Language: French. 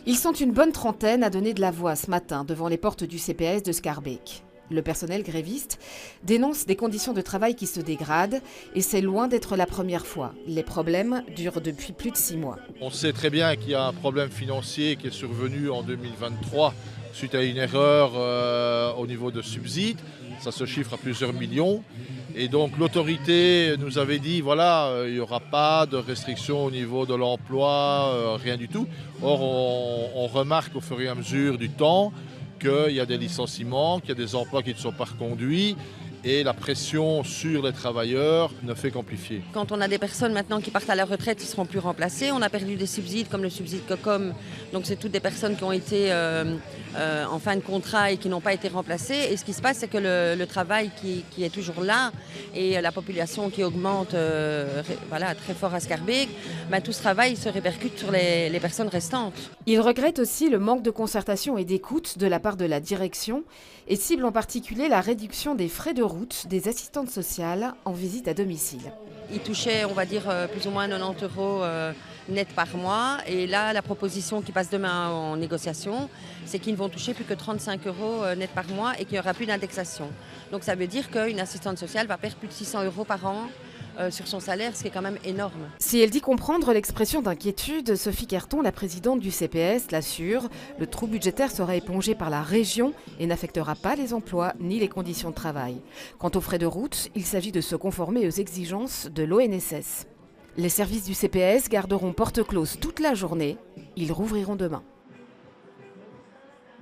Ils sont une bonne trentaine à donner de la voix ce matin devant les portes du CPS de Schaerbeek. Le personnel gréviste dénonce des conditions de travail qui se dégradent et c'est loin d'être la première fois. Les problèmes durent depuis plus de 6 mois. On sait très bien qu'il y a un problème financier qui est survenu en 2023 suite à une erreur au niveau de subsides. Ça se chiffre à plusieurs millions. Et donc l'autorité nous avait dit, voilà, il n'y aura pas de restrictions au niveau de l'emploi, rien du tout. Or, on remarque au fur et à mesure du temps qu'il y a des licenciements, qu'il y a des emplois qui ne sont pas reconduits. Et la pression sur les travailleurs ne fait qu'amplifier. Quand on a des personnes maintenant qui partent à la retraite, ils ne seront plus remplacés. On a perdu des subsides comme le subside COCOM. Donc c'est toutes des personnes qui ont été en fin de contrat et qui n'ont pas été remplacées. Et ce qui se passe, c'est que le travail qui est toujours là et la population qui augmente très fort à Schaerbeek, tout ce travail se répercute sur les personnes restantes. Il regrette aussi le manque de concertation et d'écoute de la part de la direction et cible en particulier la réduction des frais de route des assistantes sociales en visite à domicile. Ils touchaient, on va dire, plus ou moins 90 € net par mois. Et là, la proposition qui passe demain en négociation, c'est qu'ils ne vont toucher plus que 35 € net par mois et qu'il n'y aura plus d'indexation. Donc ça veut dire qu'une assistante sociale va perdre plus de 600 € par an sur son salaire, ce qui est quand même énorme. Si elle dit comprendre l'expression d'inquiétude, Sophie Carton, la présidente du CPS, l'assure, le trou budgétaire sera épongé par la région et n'affectera pas les emplois ni les conditions de travail. Quant aux frais de route, il s'agit de se conformer aux exigences de l'ONSS. Les services du CPS garderont porte close toute la journée. Ils rouvriront demain.